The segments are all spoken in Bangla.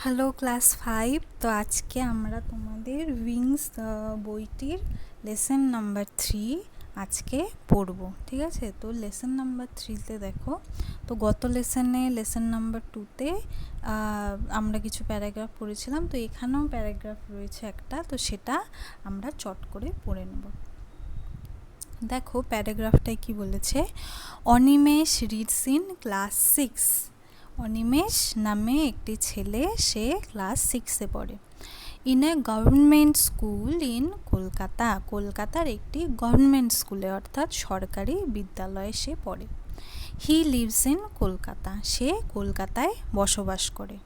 Hello class 5। তো আজকে আমরা তোমাদের উইংস বইটির লেসন নাম্বার 3 আজকে পড়ব, ঠিক আছে? তো লেসন নাম্বার 3তে দেখো, তো গত লেসন নাম্বার 2তে আমরা কিছু প্যারাগ্রাফ পড়েছিলাম, তো এখানেও প্যারাগ্রাফ রয়েছে একটা, তো সেটা আমরা চট করে পড়ে নেব। দেখো প্যারাগ্রাফটায় কি বলেছে, Animesh reads in class 6। Animesh নামে একটি ছেলে, সে ক্লাস 6-এ পড়ে। In a government school in Kolkata, কলকাতার একটি গভর্নমেন্ট স্কুলে অর্থাৎ সরকারি বিদ্যালয়ে সে পড়ে। হি লিভস ইন কলকাতা, সে কলকাতায় বসবাস করে।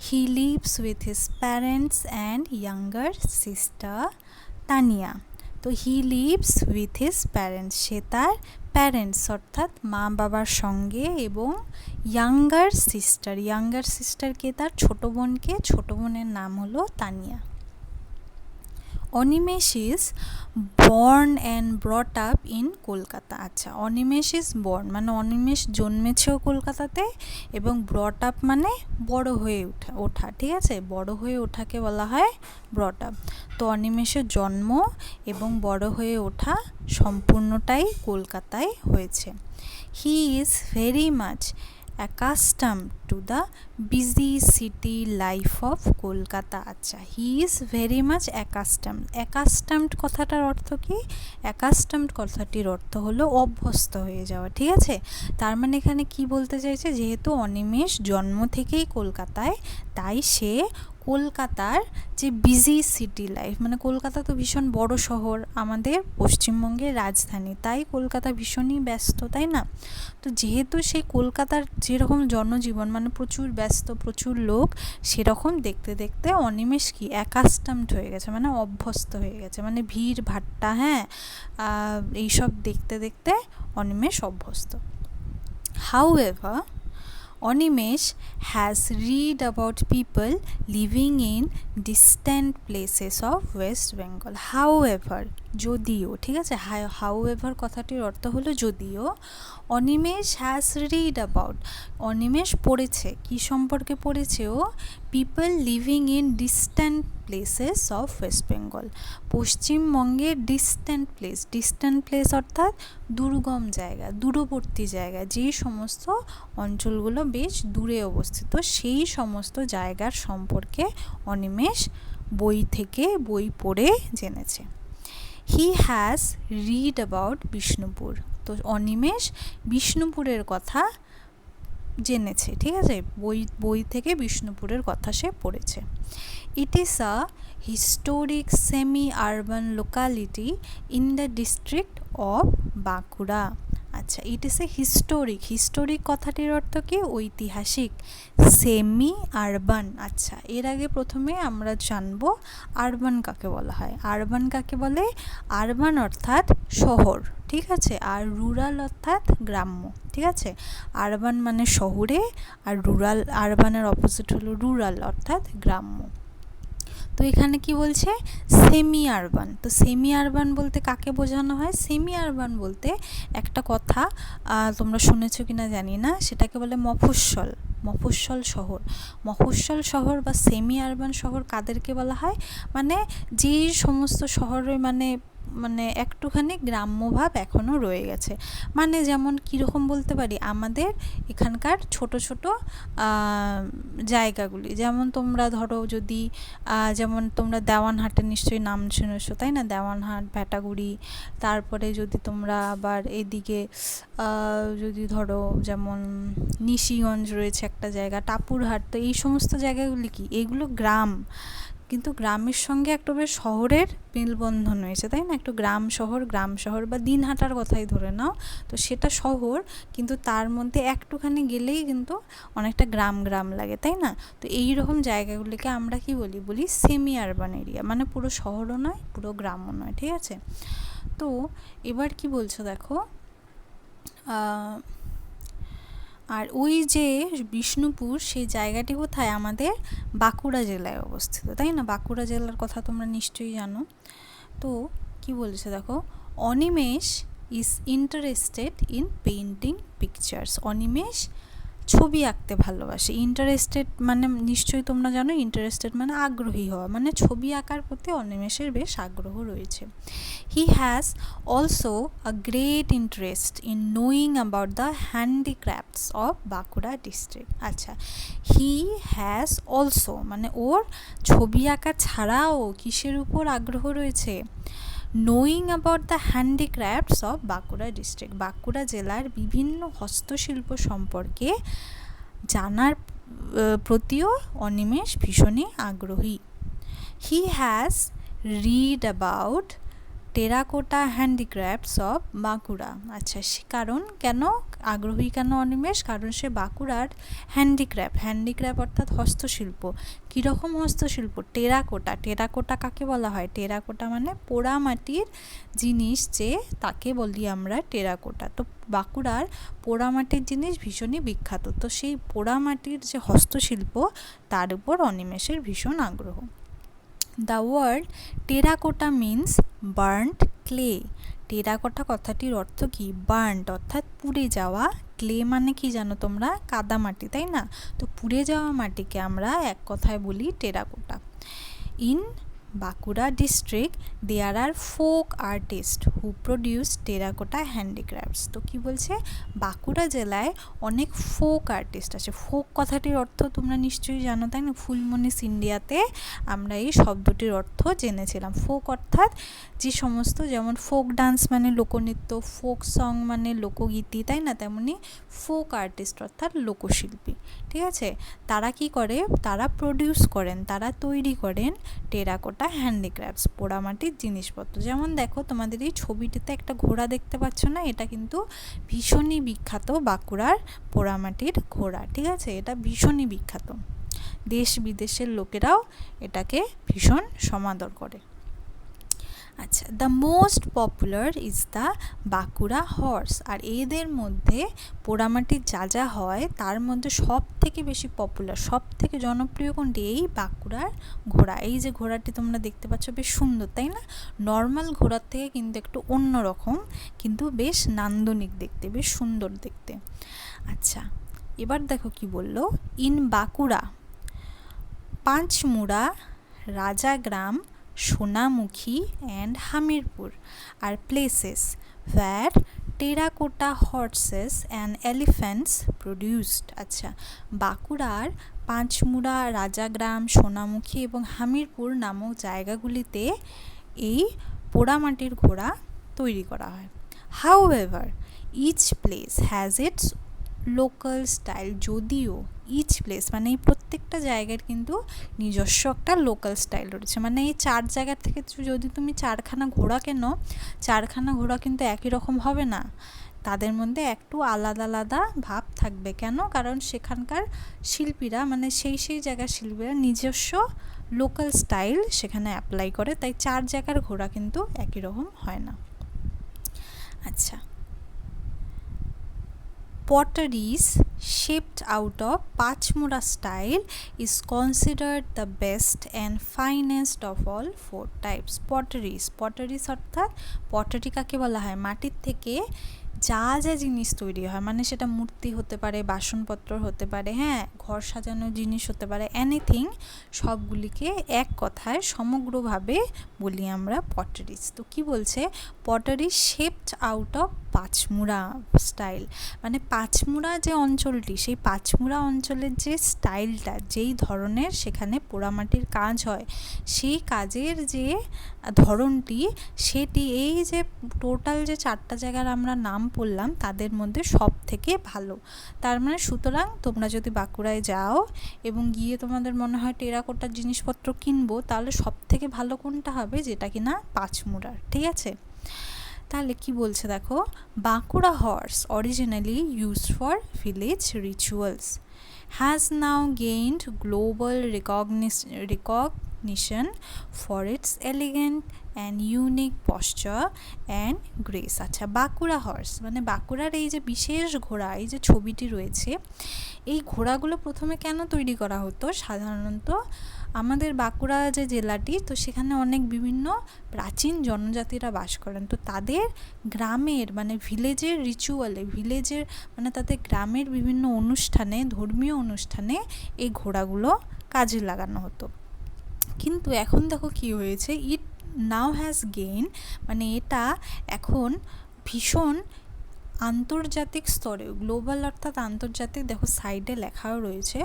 He lives with his parents and younger sister Tania. তো he lives with his parents, সে তার প্যারেন্টস অর্থাৎ মা বাবার সঙ্গে, এবং ইয়াঙ্গার সিস্টারকে তার ছোটো বোনকে, ছোটো বোনের নাম হলো Tania. Animesh is born and brought up in Kolkata. আচ্ছা, অনিমেষ ইজ বর্ন মানে অনিমেষ জন্মেছেও কলকাতাতে, এবং ব্রট আপ মানে বড় হয়ে ওঠা, ঠিক আছে? বড় হয়ে ওঠাকে বলা হয় ব্রট আপ। তো অনিমেষের জন্ম এবং বড় হয়ে ওঠা সম্পূর্ণটাই কলকাতায় হয়েছে। He is very much accustomed to the busy city life of Kolkata. আচ্ছা, he is very much accustomed কথাটার অর্থ কি? accustomed কথাটির অর্থ হলো অভ্যস্ত হয়ে যাওয়া, ঠিক আছে? তার মানে এখানে কি বলতে চাইছে, যেহেতু অনিমেষ জন্ম থেকেই কলকাতায়, তাই সে কলকাতার যে বিজি সিটি লাইফ, মানে কলকাতা তো ভীষণ বড় শহর, আমাদের পশ্চিমবঙ্গের রাজধানী, তাই কলকাতা ভীষণই ব্যস্ত, তাই না? তো যেহেতু সেই কলকাতার যেরকম জনজীবন মানে প্রচুর ব্যস্ত, প্রচুর লোক, সেরকম দেখতে দেখতে অনিমেষ কি অ্যাকাস্টামড হয়ে গেছে, মানে অভ্যস্ত হয়ে গেছে, মানে ভিড় ভাট্টা, হ্যাঁ, এইসব দেখতে দেখতে অনিমেষ অভ্যস্ত। However, Animesh has read about people living in distant places of West Bengal. However, যদিও, ঠিক আছে? however কথাটির অর্থ হলো যদিও। Animesh has read about, Animesh পড়েছে, কি সম্পর্কে পড়েছে ও? People living in distant places of West Bengal, পশ্চিমবঙ্গের ডিস্ট্যান্ট প্লেস অর্থাৎ দুর্গম জায়গা, দূরবর্তী জায়গা, যেই সমস্ত অঞ্চলগুলো বেশ দূরে অবস্থিত, সেই সমস্ত জায়গার সম্পর্কে অনিমেষ বই পড়ে জেনেছে। He has read about Bishnupur, তো অনিমেষ বিষ্ণুপুরের কথা জেনেছে, ঠিক আছে? বই থেকে বিষ্ণুপুরের কথা সে পড়েছে। It is a historic semi urban locality in the district of Bankura. আচ্ছা, ইট ইজ এ হিস্টোরিক কথাটির অর্থ কি? ঐতিহাসিক। সেমি আরবান, আচ্ছা, এর আগে প্রথমে আমরা জানবো আরবান কাকে বলা হয়। আরবান কাকে বলে? আরবান অর্থাৎ শহর, ঠিক আছে? আর রুরাল অর্থাৎ গ্রাম্য, ঠিক আছে? আরবান মানে শহরে, আর আরবানের অপোজিট হলো রুরাল অর্থাৎ গ্রাম্য। তো এখানে কি বলছে? Semi urban. তো সেমি আরবান বলতে কাকে বোঝানো হয়? সেমি আরবান বলতে একটা কথা তোমরা শুনেছো কিনা জানি না, সেটাকে বলে মফস্বল শহর বা সেমি আরবান শহর কাদেরকে বলা হয়? মানে যে সমস্ত শহরে মানে একটুখানি গ্রাম্যভাব এখনও রয়ে গেছে। মানে যেমন কীরকম বলতে পারি, আমাদের এখানকার ছোট জায়গাগুলি, যেমন তোমরা ধরো যদি যেমন তোমরা দেওয়ানহাটের নিশ্চয়ই নাম শুনেছো, তাই না? দেওয়ানহাট, ভ্যাটাগুড়ি, তারপরে যদি তোমরা আবার এদিকে যদি ধরো যেমন নিশিগঞ্জ রয়েছে একটা জায়গা, টাপুরহাট, তো এই সমস্ত জায়গাগুলি কি? এগুলো গ্রাম, কিন্তু গ্রামের সঙ্গে একটা বেশ শহরের মেলবন্ধন হয়েছে, তাই না? একটু গ্রাম শহর বা দিনহাটার কথাই ধরে নাও, তো সেটা শহর, কিন্তু তার মধ্যে একটুখানি গেলেই কিন্তু অনেকটা গ্রাম লাগে, তাই না? তো এই রকম জায়গাগুলিকে আমরা কি বলি সেমি আরবান এরিয়া, মানে পুরো শহরও নয়, পুরো গ্রামও নয়, ঠিক আছে? তো এবার কি বলছো দেখো, আর ওই যে বিষ্ণুপুর, সেই জায়গাটি কোথায়? আমাদের বাঁকুড়া জেলায় অবস্থিত, তাই না? বাঁকুড়া জেলার কথা তোমরা নিশ্চয়ই জানো। তো কি বলেছে দেখো, Animesh is interested in painting pictures. Animesh ছবি আঁকতে ভালোবাসে। ইন্টারেস্টেড মানে নিশ্চয়ই তোমরা জানো, ইন্টারেস্টেড মানে আগ্রহী হওয়া, মানে ছবি আঁকার প্রতি অনিমেষের বেশ আগ্রহ রয়েছে। He has also a great interest in knowing about the handicrafts of Bankura district. আচ্ছা, হি হ্যাজ অলসো মানে ওর ছবি আঁকা ছাড়াও কিসের উপর আগ্রহ রয়েছে? Knowing about the handicrafts of Bankura district, Bankura জেলার বিভিন্ন হস্তশিল্প সম্পর্কে জানার প্রতিও অনিমেষ ভীষণই আগ্রহী। হি has read about terracotta handicrafts of Bankura. আচ্ছা, কারণ কেন আগ্রহী কেন অনিমেষ? কারণ সে বাঁকুড়ার হ্যান্ডিক্রাফট অর্থাৎ হস্তশিল্প। কীরকম হস্তশিল্প? টেরাকোটা। টেরাকোটা কাকে বলা হয়? টেরাকোটা মানে পোড়ামাটির জিনিস, যে তাকে বলি আমরা টেরাকোটা। তো বাঁকুড়ার পোড়ামাটির জিনিস ভীষণই বিখ্যাত, তো সেই পোড়ামাটির যে হস্তশিল্প তার উপর অনিমেষের ভীষণ আগ্রহ। The word terracotta means burned clay. Terracotta কথাটির অর্থ কি? বার্নড অর্থাৎ পুড়ে যাওয়া, ক্লে মানে কি জানো তোমরা? কাদামাটি, তাই না? তো পুড়ে যাওয়া মাটিকে আমরা এক কথায় বলি terracotta. In Bankura district there are folk artist who produce terracotta handicrafts. তো কি বলছে? বাঁকুড়া জেলায় অনেক ফোক আর্টিস্ট আছে। ফোক কথাটির অর্থ তোমরা নিশ্চয়ই জানো, তাই না? ফুলমনিস ইন্ডিয়াতে আমরা এই শব্দটির অর্থ জেনেছিলাম। ফোক অর্থাৎ যে সমস্ত, যেমন ফোক ডান্স মানে লোকনৃত্য, ফোক সং মানে লোকগীতি, তাই না? তেমনি ফোক আর্টিস্ট অর্থাৎ লোকশিল্পী, ঠিক আছে? তারা কি করে? তারা প্রডিউস করেন, তারা তৈরি করেন টেরাকোটা হ্যান্ডিক্রাফটস, পোড়ামাটির জিনিসপত্র। যেমন দেখো তোমাদের এই ছবিটিতে একটা ঘোড়া দেখতে পাচ্ছ না? এটা কিন্তু ভীষণই বিখ্যাত বাঁকুড়ার পোড়ামাটির ঘোড়া, ঠিক আছে? এটা ভীষণই বিখ্যাত, দেশ বিদেশের লোকেরাও এটাকে ভীষণ সমাদর করে। আচ্ছা, the most popular is the Bankura horse. আর এদের মধ্যে পোড়ামাটির যা যা হয় তার মধ্যে সব থেকে বেশি পপুলার, সব থেকে জনপ্রিয় কোনটি? এই বাঁকুড়ার ঘোড়া। এই যে ঘোড়াটি তোমরা দেখতে পাচ্ছ, বেশ সুন্দর, তাই না? নর্মাল ঘোড়ার থেকে কিন্তু একটু অন্যরকম, কিন্তু বেশ নান্দনিক দেখতে, বেশ সুন্দর দেখতে। আচ্ছা, এবার দেখো কি বললো, in Bankura Panchmura, Rajagram, Sonamukhi and Hamirpur are places where terracotta horses and elephants produced. আচ্ছা, বাঁকুড়ার পাঁচমুড়া, রাজাগ্রাম, সোনামুখী এবং হামিরপুর নামক জায়গাগুলিতে এই পোড়ামাটির ঘোড়া তৈরি করা হয়। However, each place has its local style. যদিও ইচ প্লেস মানে এই প্রত্যেকটা জায়গার কিন্তু নিজস্ব একটা লোকাল স্টাইল রয়েছে। মানে এই চার জায়গার থেকে যদি তুমি চারখানা ঘোড়া কেনো, চারখানা ঘোড়া কিন্তু একই রকম হবে না, তাদের মধ্যে একটু আলাদা আলাদা ভাব থাকবে। কেন? কারণ সেখানকার শিল্পীরা, মানে সেই জায়গার শিল্পীরা নিজস্ব লোকাল স্টাইল সেখানে অ্যাপ্লাই করে, তাই চার জায়গার ঘোড়া কিন্তু একই রকম হয় না। আচ্ছা, potteries shaped out of Pachmura style is considered the best and finest of all four types. Potteries অর্থাৎ পটারি কাকে বলা হয়? মাটির থেকে যা যা জিনিস তৈরি হয়, মানে সেটা মূর্তি হতে পারে, বাসনপত্র হতে পারে, হ্যাঁ, ঘর সাজানোর জিনিস হতে পারে, এনিথিং, সবগুলিকে এক কথায় সমগ্রভাবে বলি আমরা পটারিস। তো কি বলছে? Pottery shaped out of Panchmura style, মানে পাঁচমুড়া যে অঞ্চলটি, সেই পাঁচমুড়া অঞ্চলের যে স্টাইলটা, যেই ধরনের সেখানে পোড়ামাটির কাজ হয়, সেই কাজের যে ধরনটি, সেটি এই যে টোটাল যে চারটা জায়গার আমরা নাম পড়লাম তাদের মধ্যে সব থেকে ভালো। তার মানে সুতরাং তোমরা যদি বাঁকুড়ায় যাও এবং গিয়ে তোমাদের মনে হয় টেরাকোটার জিনিসপত্র কিনবো, তাহলে সব থেকে ভালো কোনটা হবে? যেটা কিনা পাঁচমুড়ার, ঠিক আছে? তাহলে কি বলছে দেখো, Bankura horse originally used for village rituals has now gained global recognition for its elegant and unique posture and grace. আচ্ছা, বাঁকুড়া হর্স মানে বাঁকুড়ার এই যে বিশেষ ঘোড়া, এই যে ছবিটি রয়েছে, এই ঘোড়াগুলো প্রথমে কেন তৈরি করা হতো? সাধারণত আমাদের বাঁকুড়া যে জেলাটি, তো সেখানে অনেক বিভিন্ন প্রাচীন জনজাতিরা বাস করেন। তো তাদের গ্রামের মানে ভিলেজের রিচুয়ালে, ভিলেজের মানে তাদের গ্রামের বিভিন্ন অনুষ্ঠানে, ধর্মীয় অনুষ্ঠানে এই ঘোড়াগুলো কাজে লাগানো হতো। কিন্তু এখন দেখো কি হয়েছে, ইট নাও হ্যাজ গেইন, মানে এটা এখন ভীষণ আন্তর্জাতিক স্তরে, গ্লোবাল অর্থাৎ আন্তর্জাতিক, দেখো সাইডে লেখাও রয়েছে,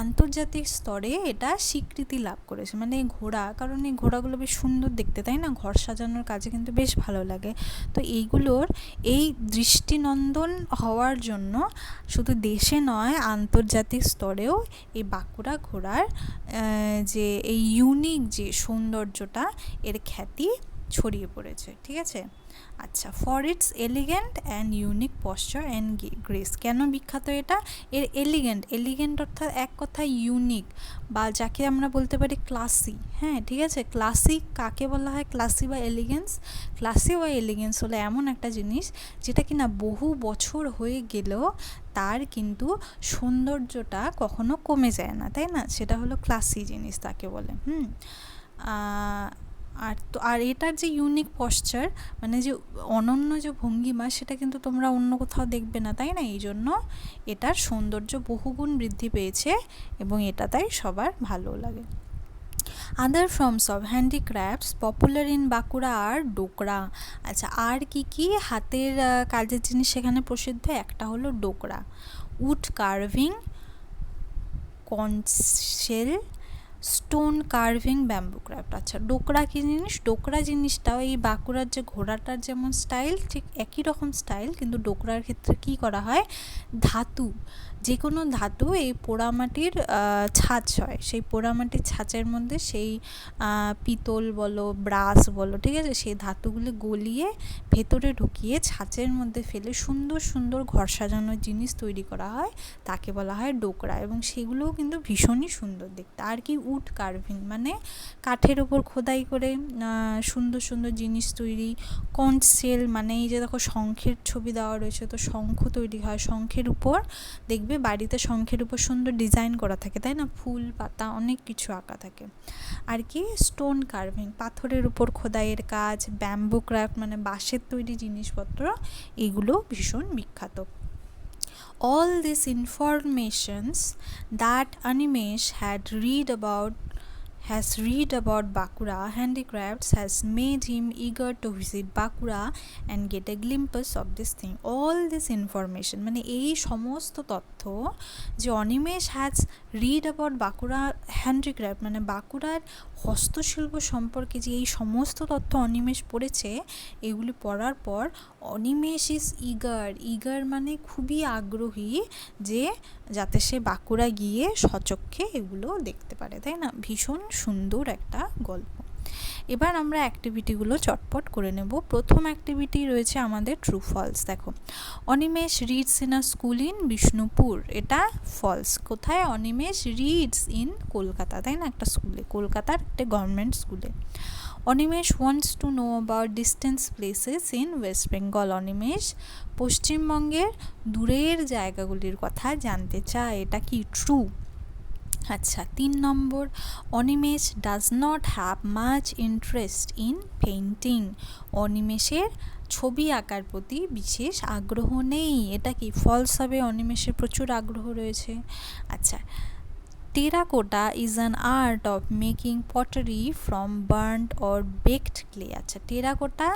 আন্তর্জাতিক স্তরে এটা স্বীকৃতি লাভ করেছে। মানে এই ঘোড়া, কারণ এই ঘোড়াগুলো বেশ সুন্দর দেখতে, তাই না? ঘর সাজানোর কাজে কিন্তু বেশ ভালো লাগে। তো এইগুলোর এই দৃষ্টিনন্দন হওয়ার জন্য শুধু দেশে নয়, আন্তর্জাতিক স্তরেও এই বাঁকুড়া ঘোড়ার যে এই ইউনিক যে সৌন্দর্যটা, এর খ্যাতি ছড়িয়ে পড়েছে। ঠিক আছে, আচ্ছা, for its elegant and unique posture and grace. কেন বিখ্যাত এটা? এর এলিগেন্ট অর্থাৎ এক কথায় ইউনিক, বা যাকে আমরা বলতে পারি ক্লাসি। হ্যাঁ, ঠিক আছে, ক্লাসিক কাকে বলা হয়? ক্লাসি বা এলিগেন্স। ক্লাসি বা এলিগেন্স হলো এমন একটা জিনিস যেটা কিনা বহু বছর হয়ে গেলেও তার কিন্তু সৌন্দর্যটা কখনো কমে যায় না, তাই না? সেটা হলো ক্লাসি জিনিস, তাকে বলে। আর এটার যে ইউনিক পশ্চার, মানে যে অনন্য যে ভঙ্গিমা, সেটা কিন্তু তোমরা অন্য কোথাও দেখবে না, তাই না? এই জন্য এটার সৌন্দর্য বহুগুণ বৃদ্ধি পেয়েছে এবং এটা তাই সবার ভালো লাগে। Other forms of handicrafts popular in Bankura are Dokra. আচ্ছা, আর কি হাতের কাজের জিনিস সেখানে প্রসিদ্ধ? একটা হলো Dokra, wood carving, conch shell, stone carving, bamboo craft. আচ্ছা, ডোকরা কী জিনিস? ডোকরা জিনিসটাও এই বাঁকুড়ার যে ঘোড়াটার যেমন স্টাইল, ঠিক একই রকম স্টাইল, কিন্তু ডোকরার ক্ষেত্রে কী করা হয়? ধাতু, যে কোনো ধাতু, এই পোড়ামাটির ছাঁচ হয়, সেই পোড়ামাটির ছাঁচের মধ্যে সেই পিতল বলো, ব্রাস বলো, ঠিক আছে, সেই ধাতুগুলো গলিয়ে ভেতরে ঢুকিয়ে ছাঁচের মধ্যে ফেলে সুন্দর সুন্দর ঘর সাজানোর জিনিস তৈরি করা হয়, তাকে বলা হয় ডোকরা। এবং সেগুলোও কিন্তু ভীষণই সুন্দর দেখতে। আর কি? উড কার্ভিং, মানে কাঠের ওপর খোদাই করে সুন্দর সুন্দর জিনিস তৈরি। কনসেল, মানে এই যে দেখো শঙ্খের ছবি দেওয়া রয়েছে, তো শঙ্খ তৈরি হয় শঙ্খের উপর, দেখবে বাড়িতে শঙ্খের উপর সুন্দর ডিজাইন করা থাকে, তাই না? ফুল পাতা অনেক কিছু আঁকা থাকে। আর কি? স্টোন কার্ভিং, পাথরের উপর খোদাইয়ের কাজ। ব্যাম্বু ক্রাফট, মানে বাঁশের তৈরি জিনিসপত্র, এগুলো ভীষণ বিখ্যাত। All these informations that Animesh has read about Baঁকুড়া handicrafts has made him eager to visit Baঁকুড়া and get a glimpse of this thing. All this information, মানে এই সমস্ত তথ্য যে Animesh has read about Bankura handicraft, মানে বাঁকুড়ার হস্তশিল্প সম্পর্কে যে এই সমস্ত তথ্য অনিমেষ পড়েছে, এগুলি পড়ার পর অনিমেষ ইজ ইগার মানে খুবই আগ্রহী যে যাতে সে বাঁকুড়া গিয়ে সচক্ষে এগুলো দেখতে পারে, তাই না? ভীষণ সুন্দর একটা গল্প। এবার আমরা অ্যাক্টিভিটিগুলো চটপট করে নেব। প্রথম অ্যাক্টিভিটি রয়েছে আমাদের ট্রু ফলস। দেখো, Animesh reads in a school in Bishnupur, এটা ফলস। কোথায়? অনিমেষ রিডস ইন কলকাতা, তাই না? একটা স্কুলে, কলকাতার একটা গভর্নমেন্ট স্কুলে। Animesh wants to know about distance places in West Bengal, Animesh পশ্চিমবঙ্গের দূরের জায়গাগুলির কথা জানতে চায়, এটা কি? ট্রু। আচ্ছা, 3 নম্বর, Animesh does not have much interest in painting, অনিমেষের ছবি আঁকার প্রতি বিশেষ আগ্রহ নেই, এটা কি? ফলস হবে। অনিমেষের প্রচুর আগ্রহ রয়েছে। আচ্ছা, terracotta is an art of making pottery from burned or baked clay. আচ্ছা, টেরাকোটা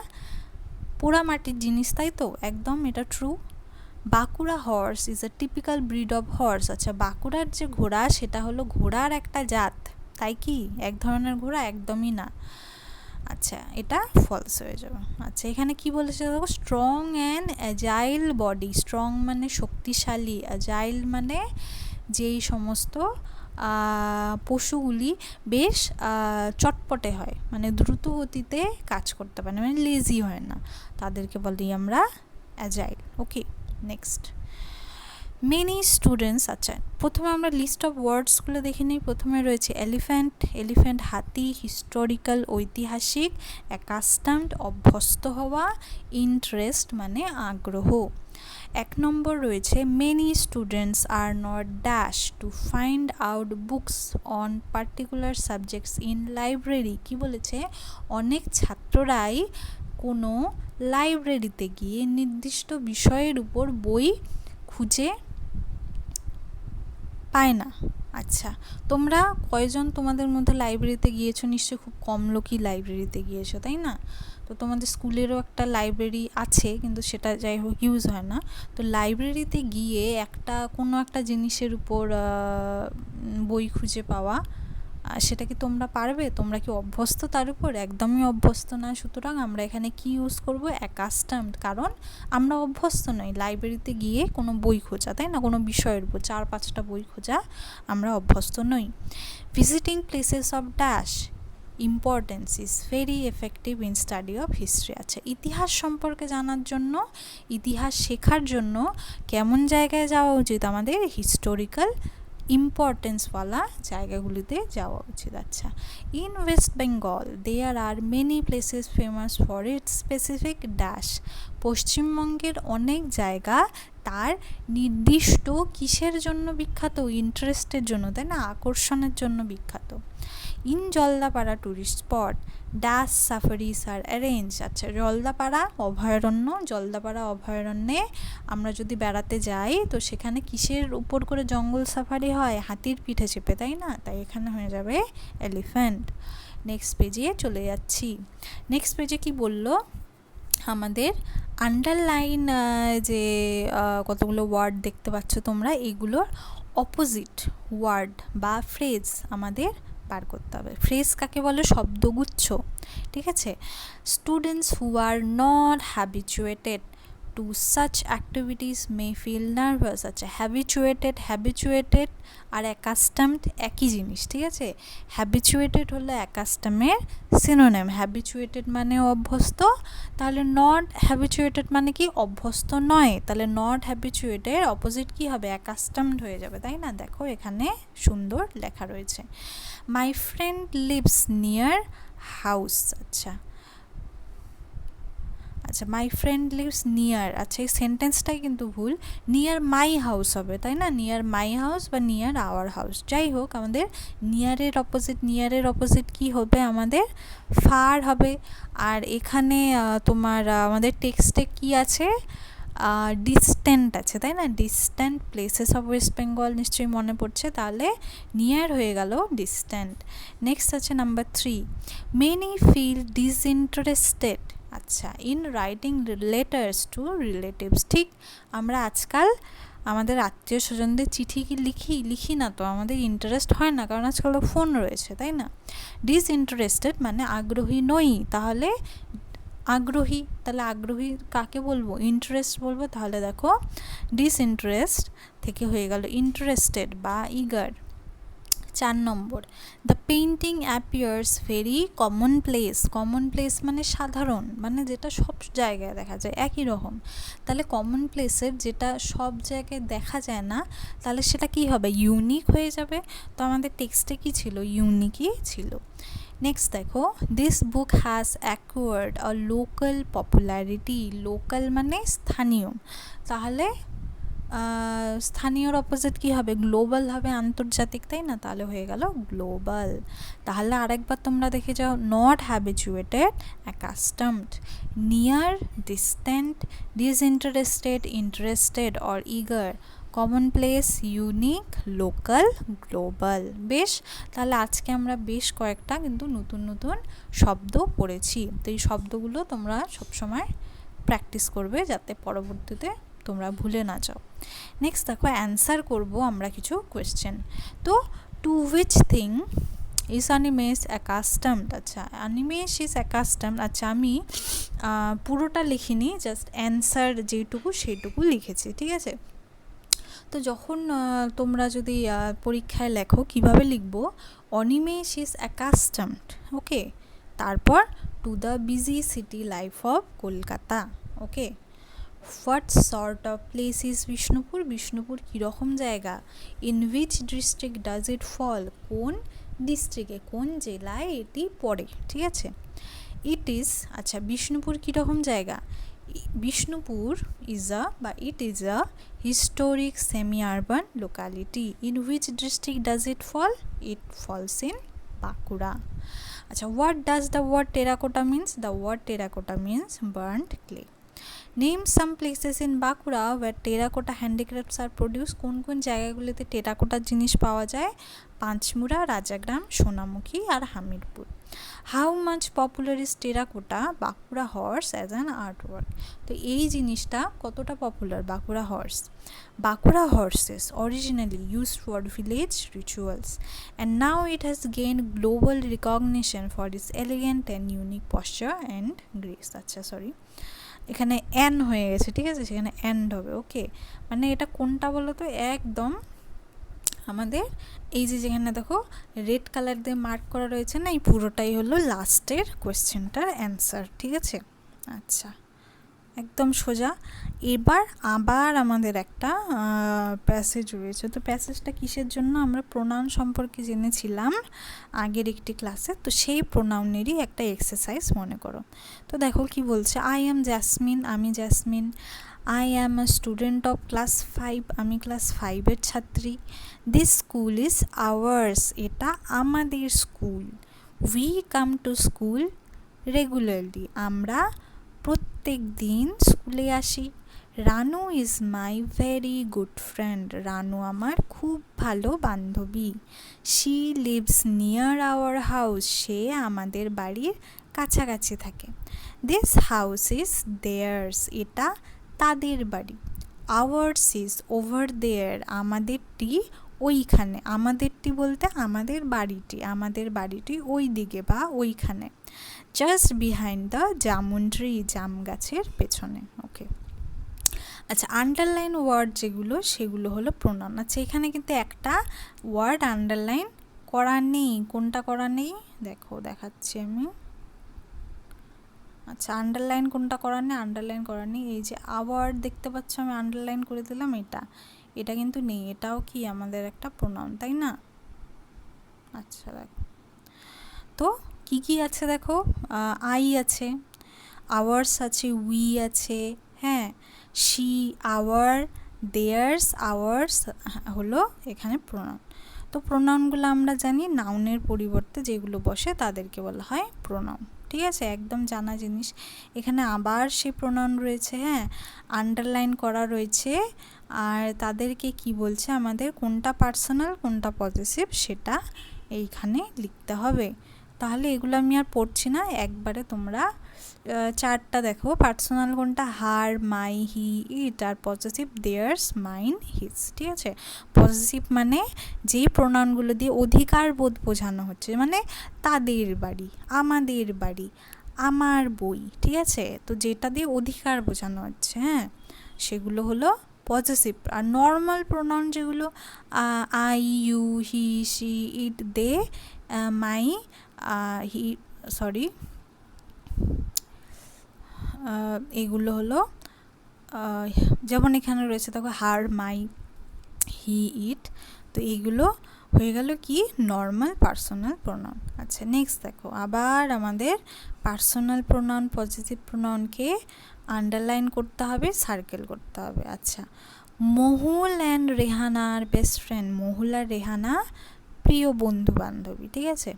পোড়ামাটির জিনিস, তাই তো? একদম, এটা true. Bankura horse is a typical breed of horse. আচ্ছা, বাঁকুড়ার যে ঘোড়া সেটা হলো ঘোড়ার একটা জাত, তাই কি? এক ধরনের ঘোড়া? একদমই না। আচ্ছা, এটা ফলস হয়ে যাবে। আচ্ছা, এখানে কি বলেছে দেখো, strong and agile body. Strong মানে শক্তিশালী, অ্যাজাইল মানে যেই সমস্ত পশুগুলি বেশ চটপটে হয়, মানে দ্রুত গতিতে কাজ করতে পারে, মানে লেজি হয় না, তাদেরকে বলি আমরা অ্যাজাইল। ওকে, নেক্সট, মেনি স্টুডেন্টস, আচ্ছা প্রথমে আমরা লিস্ট অফ ওয়ার্ডসগুলো দেখে নিই। প্রথমে রয়েছে এলিফ্যান্ট, এলিফ্যান্ট হাতি, হিস্টোরিক্যাল ঐতিহাসিক, অ্যাকাস্টামড অভ্যস্ত হওয়া, ইন্টারেস্ট মানে আগ্রহ। 1 নম্বর রয়েছে many students are not dash to find out books on particular subjects in library. কি বলেছে, অনেক ছাত্ররাই কোনো লাইব্রেরিতে গিয়ে নির্দিষ্ট বিষয়ের উপর বই খুঁজে পায় না। আচ্ছা, তোমরা কয়জন তোমাদের মধ্যে লাইব্রেরিতে গিয়েছো? নিশ্চয়ই খুব কম লোকই লাইব্রেরিতে গিয়েছো, তাই না? তো তোমাদের স্কুলেরও একটা লাইব্রেরি আছে, কিন্তু সেটা যাই হোক ইউজ হয় না। তো লাইব্রেরিতে গিয়ে কোনো একটা জিনিসের উপর বই খুঁজে পাওয়া, সেটা কি তোমরা পারবে? তোমরা কি অভ্যস্ত তার উপর? একদমই অভ্যস্ত না। সুতরাং আমরা এখানে কি ইউজ করব? অ্যাকাস্টামড, কারণ আমরা অভ্যস্ত নই লাইব্রেরিতে গিয়ে কোনো বই খোঁজা, তাই না? কোনো বিষয়ের উপর 4-5টা বই খোঁজা আমরা অভ্যস্ত নই। Visiting places of dash importance is very effective in study of history. আচ্ছা, ইতিহাস সম্পর্কে জানার জন্য, ইতিহাস শেখার জন্য কেমন জায়গায় যাওয়া উচিত? আমাদের হিস্টোরিক্যাল ইম্পর্টেন্সওয়ালা জায়গাগুলিতে যাওয়া উচিত। আচ্ছা, in West Bengal there are many places famous for its specific dash. পশ্চিমবঙ্গের অনেক জায়গা তার নির্দিষ্ট কিসের জন্য বিখ্যাত? ইন্টারেস্টের জন্য, তাই না? আকর্ষণের জন্য বিখ্যাত। In Jaldapara tourist spot dash safaris are arrange. আচ্ছা, জলদাপাড়া অভয়ারণ্যে আমরা যদি বেড়াতে যাই তো সেখানে কিসের উপর করে জঙ্গল সাফারি হয়? হাতির পিঠে চেপে, তাই না? তাই এখানে হয়ে যাবে এলিফ্যান্ট। নেক্সট পেজে চলে যাচ্ছি। নেক্সট পেজে কি বললো আমাদের? আন্ডারলাইন যে কতগুলো ওয়ার্ড দেখতে পাচ্ছ তোমরা, এগুলোর অপোজিট ওয়ার্ড বা ফ্রেজ আমাদের বার করতে হবে। ফ্রেজ কাকে বলে? শব্দগুচ্ছ, ঠিক আছে? Students who are not habituated to such activities may feel nervous. আচ্ছা, হ্যাবিচুয়েটেড আর অ্যাকাস্টামড একই জিনিস, ঠিক আছে? হ্যাবিচুয়েটেড হলো অ্যাকাস্টামের সিনোনিম। হ্যাবিচুয়েটেড মানে অভ্যস্ত, তাহলে নট হ্যাবিচুয়েটেড মানে কি? অভ্যস্ত নয়। তাহলে নট হ্যাবিচুয়েটেড অপোজিট কি হবে? অ্যাকাস্টামড হয়ে যাবে, তাই না? দেখো এখানে সুন্দর লেখা রয়েছে। My friend lives near house. আচ্ছা, মাই ফ্রেন্ড লিভস নিয়ার, আচ্ছা এই সেন্টেন্সটাই কিন্তু ভুল। নিয়ার মাই হাউস হবে, তাই না? নিয়ার মাই হাউস বা নিয়ার আওয়ার হাউস, যাই হোক আমাদের নিয়ারের অপোজিট কি হবে? আমাদের ফার হবে। আর এখানে তোমার আমাদের টেক্সটে কি আছে? ডিস্ট্যান্ট আছে, তাই না? Distant places of West Bengal নিশ্চয়ই মনে পড়ছে, তাহলে নিয়ার হয়ে গেল ডিস্ট্যান্ট। নেক্সট আছে নাম্বার 3, মেনি ফিল ডিসইন্টারেস্টেড। আচ্ছা, in writing letters to relatives. ঠিক, আমরা আজকাল আমাদের আত্মীয় স্বজনদের চিঠি কি লিখি না তো, আমাদের ইন্টারেস্ট হয় না, কারণ আজকাল তো ফোন রয়েছে, তাই না? ডিসইন্টারেস্টেড মানে আগ্রহী নই, তাহলে আগ্রহী, তাহলে আগ্রহী কাকে বলবো? ইন্টারেস্ট বলবো। তাহলে দেখো ডিসইন্টারেস্ট থেকে হয়ে গেল ইন্টারেস্টেড বা eager. 4 number, the painting appears very common place মানে সাধারণ, মানে যেটা সব জায়গায় দেখা যায় একই রকম। তাহলে কমন প্লেসের যেটা সব জায়গায় দেখা যায় না, তাহলে সেটা কি হবে? ইউনিক হয়ে যাবে। তো আমাদের টেক্সটে কি ছিল? ইউনিকই ছিল। নেক্সট দেখো, this book has acquired a local popularity. Local মানে স্থানীয়, তাহলে স্থানীয়র অপোজিট কি হবে? গ্লোবাল হবে, আন্তর্জাতিক, তাই না? তাহলে হয়ে গেল গ্লোবাল। তাহলে আরেকবার তোমরা দেখে যাও, not habituated, accustomed, near, distant, disinterested, interested or eager, common place, unique, local, global. বেশ, তাহলে আজকে আমরা বেশ কয়েকটা কিন্তু নতুন শব্দ পড়েছি। তো এই শব্দগুলো তোমরা সবসময় প্র্যাকটিস করবে যাতে পরবর্তীতে তোমরা ভুলে না যাও। নেক্সট দেখো, অ্যান্সার করব আমরা কিছু কোয়েশ্চেন। তো to which thing is Animesh accustomed. আচ্ছা, অনিমেষ ইজ অ্যাকাস্টমড। আচ্ছা, আমি পুরোটা লিখিনি, জাস্ট অ্যান্সার যেটুকু সেইটুকু লিখেছি, ঠিক আছে? তো যখন তোমরা যদি পরীক্ষায় লেখো কিভাবে লিখবো? অনিমেষ ইজ অ্যাকাস্টমড, ওকে, তারপর to the busy city life of Kolkata, okay. What sort of place is Bishnupur? Bishnupur কীরকম জায়গা? In which district does it fall? কোন ডিস্ট্রিক্টে, কোন জেলায় এটি পড়ে? ঠিক আছে। ইট ইজ, আচ্ছা বিষ্ণুপুর কীরকম জায়গা? Bishnupur it is a historic semi-urban locality. In which district does it fall? It falls in Bankura. আচ্ছা, what does the word terracotta means? The word terracotta means burnt clay. Name some places in Bankura where terracotta handicrafts are produced. কোন কোন জায়গাগুলোতে টেরাকোটার জিনিস পাওয়া যায়? পাঁচমুড়া, রাজাগ্রাম, সোনামুখী আর Hamirpur. How much popular is terracotta Bankura horse as an artwork? তো এই জিনিসটা কতটা popular Bankura horse? Bankura horses originally use for village rituals and now it has gain global recognition for its elegant and unique posture and grace. আচ্ছা সরি, এখানে অ্যান হয়ে গেছে, ঠিক আছে, সেখানে অ্যান্ড হবে। ওকে, মানে এটা কোনটা বলো তো? একদম আমাদের এই যেখানে দেখো রেড কালার দিয়ে মার্ক করা রয়েছে না, এই পুরোটাই হলো লাস্টের কোয়েশ্চেনটার অ্যান্সার। ঠিক আছে, আচ্ছা একদম সোজা। এবার আবার আমাদের একটা প্যাসেজ রয়েছে। তো প্যাসেজটা কিসের জন্য? আমরা প্রোনাউন সম্পর্কে জেনেছিলাম আগের একটি ক্লাসে, তো সেই প্রোনাউনেরই একটা এক্সারসাইজ মনে করো। তো দেখো কি বলছে, আই অ্যাম জ্যাসমিন, আমি jasmine. I am a student of class 5, আমি ক্লাস 5-এর ছাত্রী। দিস স্কুল ইজ আওয়ার্স, এটা আমাদের স্কুল। We come to school regularly, আমরা প্রত্যেক দিন স্কুলে আসি। Ranu is my very good friend, Ranu আমার খুব ভালো বান্ধবী। She lives near our house, সে আমাদের বাড়ির কাছাকাছি থাকে। দিস হাউস ইজ দেয়ার্স, এটা তাদের বাড়ি। আওয়ার্স ইজ ওভার দেয়ার, আমাদেরটি ওইখানে। আমাদেরটি বলতে আমাদের বাড়িটি ওই দিকে বা ওইখানে। Just behind the jamun tree, জাম গাছের পেছনে। ওকে, আচ্ছা আন্ডারলাইন ওয়ার্ড যেগুলো সেগুলো হলো প্রোনাউন। আচ্ছা এখানে কিন্তু একটা ওয়ার্ড আন্ডারলাইন করা নেই। কোনটা করা নেই? দেখো দেখাচ্ছি আমি। আচ্ছা আন্ডারলাইন কোনটা করা নেই? আন্ডারলাইন করা নেই এই যে আওয়ার্ড দেখতে পাচ্ছ, আমি আন্ডারলাইন করে দিলাম, এটা কিন্তু নেই। এটাও কি আমাদের একটা প্রোনাউন, তাই না? আচ্ছা দেখো তো কি কি আছে দেখো, আই আছে, আওয়ার্স আছে, উই আছে, হ্যাঁ, শি, আওয়ার, দেয়ার্স, আওয়ার্স হলো এখানে প্রোনাউন। তো প্রোনাউনগুলো আমরা জানি নাউনের পরিবর্তে যেগুলো বসে তাদেরকে বলা হয় প্রোনাউন। ঠিক আছে, একদম জানা জিনিস। এখানে আবার সেই প্রোনাউন রয়েছে, হ্যাঁ, আন্ডারলাইন করা রয়েছে, আর তাদেরকে কি বলছে আমাদের কোনটা পার্সোনাল কোনটা পজেসিভ সেটা এইখানে লিখতে হবে। তাহলে এগুলো আমি আর পড়ছি না, একবারে তোমরা চারটা দেখো। পার্সোনাল কোনটা? হার, মাই, হি, ইট, আর পজেসিভ দেয়ার্স, মাইন, হিজ। ঠিক আছে, পজেসিভ মানে যেই প্রোনাউনগুলো দিয়ে অধিকার বোধ বোঝানো হচ্ছে, মানে তাদের বাড়ি, আমাদের বাড়ি, আমার বই। ঠিক আছে, তো যেটা দিয়ে অধিকার বোঝানো হচ্ছে, হ্যাঁ, সেগুলো হলো পজেসিভ। আর নর্মাল প্রোনাউন যেগুলো I, you, he, she, it, they, my, he, sorry, এগুলো হলো যেমন এখানে রয়েছে দেখো হার, মাই, হি, ইট, তো এইগুলো হয়ে গেল কি নর্মাল পার্সোনাল প্রোনাউন। আচ্ছা নেক্সট দেখো, আবার আমাদের পার্সোনাল প্রোনাউন পজিটিভ প্রোনাউনকে আন্ডারলাইন করতে হবে, সার্কেল করতে হবে। আচ্ছা, Mahul and Rehana are best friend, Mahul আর রেহানা প্রিয় বন্ধু বান্ধবী। ঠিক আছে,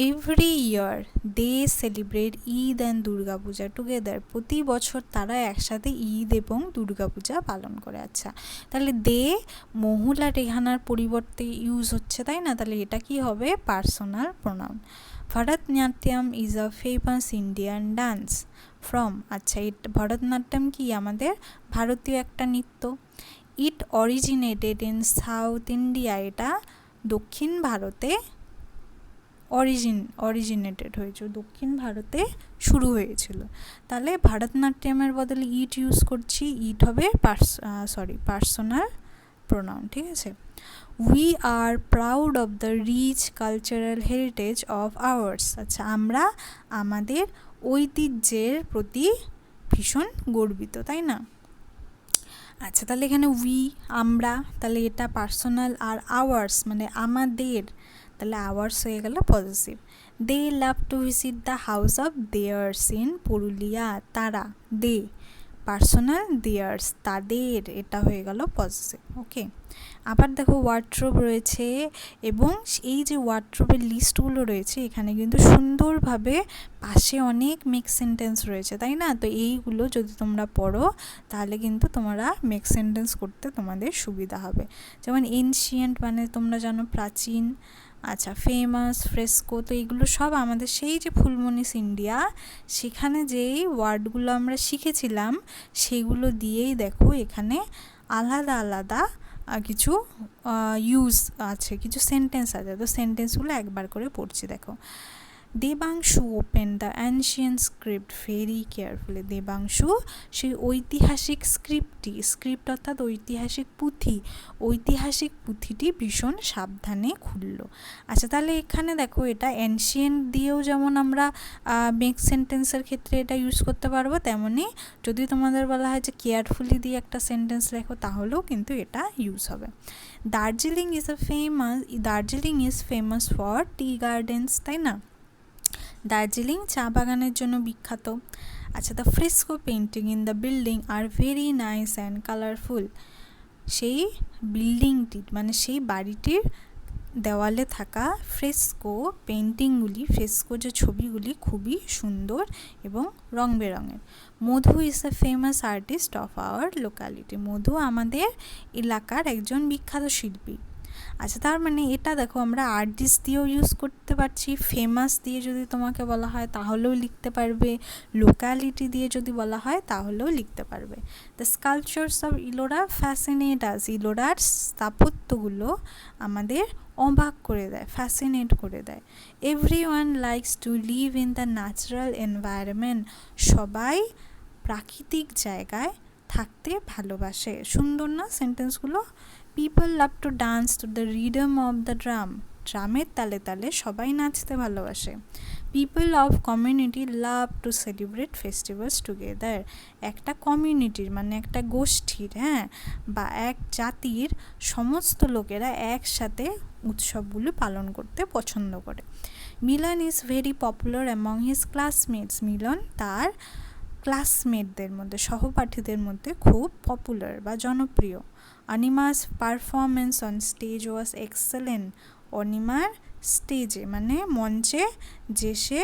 every year they celebrate Eid and Durga Puja together, প্রতি বছর তারা একসাথে ঈদ এবং দুর্গা পূজা পালন করে। আচ্ছা তাহলে দে মহুল আর রেহানার পরিবর্তে ইউজ হচ্ছে, তাই না? তাহলে এটা কি হবে? Personal pronoun. Bharatanatyam is a famous Indian dance from, আচ্ছা ভরতনাট্যম কি আমাদের ভারতীয় একটা নৃত্য। ইট অরিজিনেটেড ইন সাউথ ইন্ডিয়া, এটা দক্ষিণ ভারতে অরিজিনেটেড হয়েছিল, দক্ষিণ ভারতে শুরু হয়েছিল। তাহলে ভারতনাট্যমের বদলে ইট ইউজ করছি, ইট হবে পার্সোনাল প্রোনাউন। ঠিক আছে, we are proud of the rich cultural heritage of ours, আচ্ছা আমরা আমাদের ঐতিহ্যের প্রতি ভীষণ গর্বিত, তাই না? আচ্ছা, তাহলে এখানে উই আমরা, তাহলে এটা পার্সোনাল, আর আওয়ার্স মানে আমাদের, তাহলে আওয়ার্স হয়ে গেল positive. They love to visit the house of theirs in Purulia, তারা, দে পার্সোনাল, দেয়ার্স তাদের, এটা হয়ে গেল পজিটিভ। ওকে, আবার দেখো ওয়ার্ড্রোব রয়েছে, এবং এই যে ওয়ার্ড্রোবের লিস্টগুলো রয়েছে এখানে কিন্তু সুন্দরভাবে পাশে অনেক মেক সেন্টেন্স রয়েছে, তাই না? তো এইগুলো যদি তোমরা পড়ো তাহলে কিন্তু তোমরা মেক সেন্টেন্স করতে তোমাদের সুবিধা হবে। যেমন এনশিয়েন্ট মানে তোমরা জানো প্রাচীন, আচ্ছা ফেমাস, ফ্রেস্কো, তো এগুলো সব আমাদের সেই যে ফুলমনিস ইন্ডিয়া সেখানে যেই ওয়ার্ডগুলো আমরা শিখেছিলাম সেগুলো দিয়েই দেখো এখানে আলাদা আলাদা কিছু ইউজ আছে, কিছু সেন্টেন্স আছে। তো সেন্টেন্সগুলো একবার করে পড়ছি, দেখো। Debanshu open the ancient script very carefully, Debanshu সেই ঐতিহাসিক স্ক্রিপ্ট অর্থাৎ ঐতিহাসিক পুঁথিটি ভীষণ সাবধানে খুলল। আচ্ছা, তাহলে এখানে দেখো এটা অ্যানশিয়েন্ট দিয়েও যেমন আমরা মেক সেন্টেন্সের ক্ষেত্রে এটা ইউজ করতে পারবো, তেমনি যদি তোমাদের বলা হয় যে কেয়ারফুলি দিয়ে একটা সেন্টেন্স লেখো তাহলেও কিন্তু এটা ইউজ হবে। Darjeeling is famous for T gardens, তাই না? দার্জিলিং চা বাগানের জন্য বিখ্যাত। আচ্ছা, the fresco painting in the building are very nice and colourful, সেই বিল্ডিংটি মানে সেই বাড়িটির দেওয়ালে থাকা ফ্রেস্কো পেন্টিংগুলি, ফ্রেস্কো যে ছবিগুলি খুবই সুন্দর এবং রং বেরঙের। Madhu is a famous artist of our locality, Madhu আমাদের এলাকার একজন বিখ্যাত শিল্পী। আচ্ছা, তার মানে এটা দেখো আমরা আর্টিস্ট দিয়েও ইউজ করতে পারছি, ফেমাস দিয়ে যদি তোমাকে বলা হয় তাহলেও লিখতে পারবে, লোকালিটি দিয়ে যদি বলা হয় তাহলেও লিখতে পারবে। The sculptures of Ellora fascinate us, ইলোরার স্থাপত্যগুলো আমাদের অবাক করে দেয়, ফ্যাসিনেট করে দেয়। Everyone likes to live in the natural environment, সবাই প্রাকৃতিক জায়গায় থাকতে ভালোবাসে। সুন্দর না সেন্টেন্সগুলো? People love to dance to the rhythm of the drum, ড্রামের তালে তালে সবাই নাচতে ভালোবাসে। People of community love to celebrate festivals together, একটা কমিউনিটির মানে একটা গোষ্ঠীর, বা এক জাতির সমস্ত লোকেরা একসাথে উৎসবগুলো পালন করতে পছন্দ করে। Milan is very popular among his classmates, Milan তার ক্লাসমেটদের মধ্যে, সহপাঠীদের মধ্যে খুব পপুলার বা জনপ্রিয়। Anima's performance on stage was excellent, অনিমার স্টেজে মানে মঞ্চে যে সে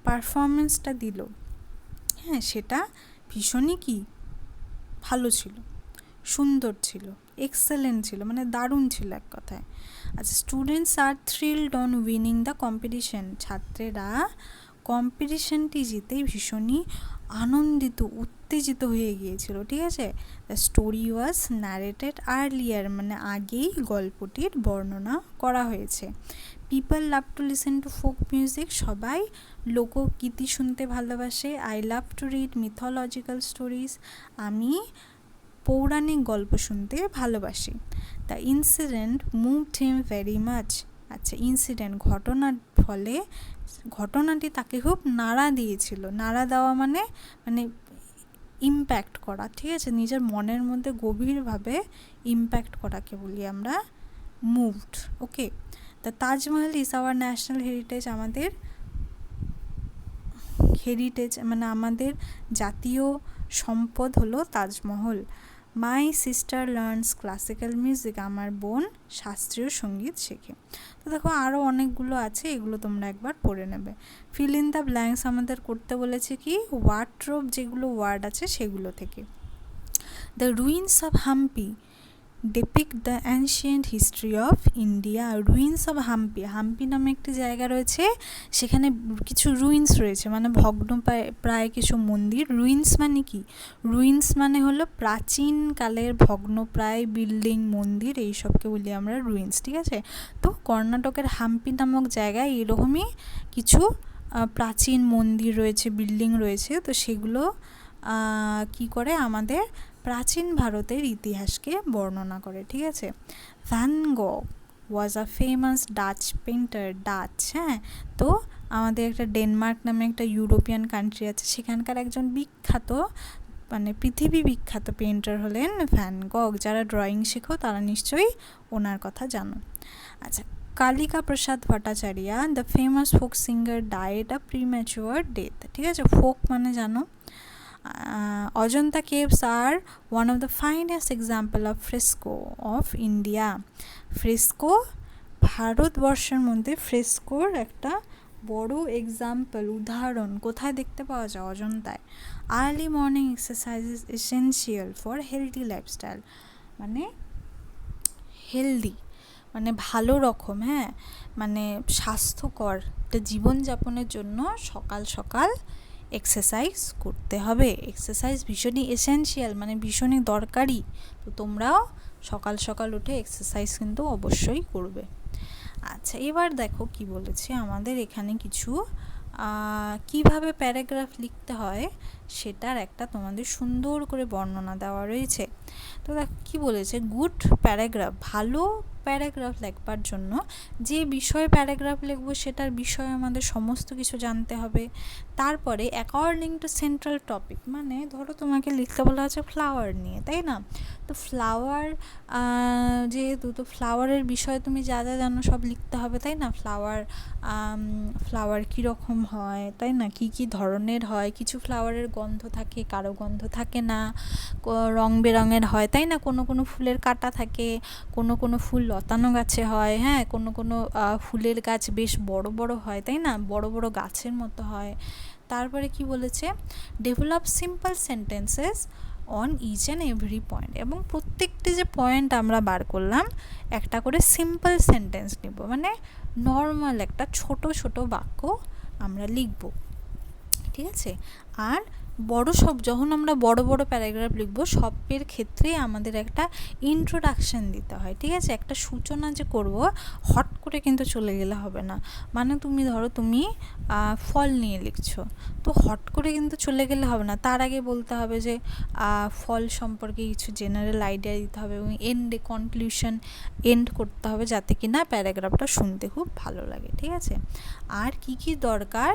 পারফরমেন্সটা দিল, সেটা ভীষণই কি ভালো ছিল, সুন্দর ছিল, এক্সেলেন্ট ছিল, মানে দারুণ ছিল এক কথায়। আচ্ছা, students are thrilled on winning the competition, ছাত্রেরা কম্পিটিশনটি জিতে ভীষণই আনন্দিত, উত্তেজিত হয়ে গিয়েছিল, ঠিক আছে। The story was narrated earlier, মানে আগেই গল্পটির বর্ণনা করা হয়েছে। People love to listen to folk music, সবাই লোকগীতি শুনতে ভালোবাসে। I love to read mythological stories, আমি পৌরাণিক গল্প শুনতে ভালোবাসি। The incident moved him very much, আচ্ছা ইনসিডেন্ট ঘটনার ফলে, ঘটনাটি তাকে খুব নাড়া দিয়েছিল। নাড়া দেওয়া মানে ইম্প্যাক্ট করা, ঠিক আছে, নিজের মনের মধ্যে গভীরভাবে ইম্প্যাক্ট করাকে বলি আমরা moved. Okay, the Taj Mahal is our national heritage, আমাদের হেরিটেজ মানে আমাদের জাতীয় সম্পদ হলো Taj Mahal. My sister learns classical music, আমার বোন শাস্ত্রীয় সঙ্গীত শেখে। তো দেখো আরও অনেকগুলো আছে, এগুলো তোমরা একবার পড়ে নেবে। ফিল ইন দ্য ব্ল্যাঙ্কস আমাদের করতে বলেছে কি ওয়ার্ড্রোব যেগুলো ওয়ার্ড আছে সেগুলো থেকে। The ruins of Hampi depict the ancient history of India, ruins of Hampi, Hampi নামে একটি জায়গা রয়েছে, সেখানে কিছু রুইন্স রয়েছে মানে ভগ্ন প্রায় কিছু মন্দির। রুইন্স মানে কি? রুইন্স মানে হলো প্রাচীনকালের ভগ্নপ্রায় বিল্ডিং, মন্দির, এইসবকে বলি আমরা রুইন্স, ঠিক আছে। তো কর্ণাটকের হাম্পি নামক জায়গায় এরকমই কিছু প্রাচীন মন্দির রয়েছে, বিল্ডিং রয়েছে। তো সেগুলো কি করে আমাদের প্রাচীন ভারতের ইতিহাসকে বর্ণনা করে, ঠিক আছে। Van গগ was a famous Dutch painter, Dutch, তো আমাদের একটা ডেনমার্ক নামে একটা ইউরোপিয়ান কান্ট্রি আছে, সেখানকার একজন বিখ্যাত মানে পৃথিবী বিখ্যাত পেইন্টার হলেন ভ্যান গগ। যারা ড্রয়িং শেখো তারা নিশ্চয়ই ওনার কথা জানো। আচ্ছা, Kalika Prasad Bhattacharya the famous folk singer died a premature death. ঠিক আছে, ফোক মানে জানো। Ajanta caves are one of the finest example of fresco of India. Fresco ভারতবর্ষের মধ্যে ফ্রেস্কোর একটা বড় এক্সাম্পল, উদাহরণ কোথায় দেখতে পাওয়া যায়? অজন্তায়। Early morning exercise is essential for healthy lifestyle, মানে হেলদি মানে ভালো রকম, হ্যাঁ, মানে স্বাস্থ্যকর একটা জীবনযাপনের জন্য সকাল সকাল এক্সারসাইজ করতে হবে। এক্সারসাইজ ভীষণই এসেন্সিয়াল, মানে ভীষণই দরকারি। তো তোমরাও সকাল সকাল উঠে এক্সারসাইজ কিন্তু অবশ্যই করবে। আচ্ছা, এবার দেখো কি বলেছে আমাদের এখানে কিছু কিভাবে প্যারাগ্রাফ লিখতে হয় সেটার একটা তোমাদের সুন্দর করে বর্ণনা দেওয়া রয়েছে। তো দেখো কী বলেছে, গুড প্যারাগ্রাফ, ভালো প্যারাগ্রাফ লেখবার জন্য যে বিষয়ে প্যারাগ্রাফ লিখবো সেটার বিষয়ে আমাদের সমস্ত কিছু জানতে হবে। তারপরে অ্যাকর্ডিং টু সেন্ট্রাল টপিক, মানে ধরো তোমাকে লিখতে বলা আছে ফ্লাওয়ার নিয়ে, তাই না? তো ফ্লাওয়ার যেহেতু, তো ফ্লাওয়ারের বিষয়ে তুমি যা যা জানো সব লিখতে হবে, তাই না? ফ্লাওয়ার কীরকম হয়, তাই না? কী কী ধরনের হয়, কিছু ফ্লাওয়ারের গন্ধ থাকে, কারো গন্ধ থাকে না, রং বেরঙের হয়, তাই না? কোনো কোনো ফুলের কাঁটা থাকে, কোনো কোনো ফুল লতানো গাছে হয়, হ্যাঁ, কোনো কোনো ফুলের গাছ বেশ বড় বড় হয়, তাই না? বড় বড় গাছের মতো হয়। তারপরে কি বলেছে, develop simple sentences on each and every point, এবং প্রত্যেকটি যে পয়েন্ট আমরা বার করলাম একটা করে সিম্পল সেন্টেন্স নেব, মানে নর্মাল একটা ছোট ছোট বাক্য আমরা লিখব। ঠিক আছে, আর যখন আমরা বড় বড় প্যারাগ্রাফ লিখবো সবের ক্ষেত্রে আমাদের একটা ইন্ট্রোডাকশান দিতে হয়। ঠিক আছে, একটা সূচনা যে করব হট করে কিন্তু চলে গেলে হবে না। মানে তুমি ধরো তুমি ফল নিয়ে লিখছো, তো হট করে কিন্তু চলে গেলে হবে না, তার আগে বলতে হবে যে ফল সম্পর্কে কিছু জেনারেল আইডিয়া দিতে হবে এবং কনক্লুশন এন্ড করতে হবে, যাতে কিনা প্যারাগ্রাফটা শুনতে খুব ভালো লাগে। ঠিক আছে, আর কি কি দরকার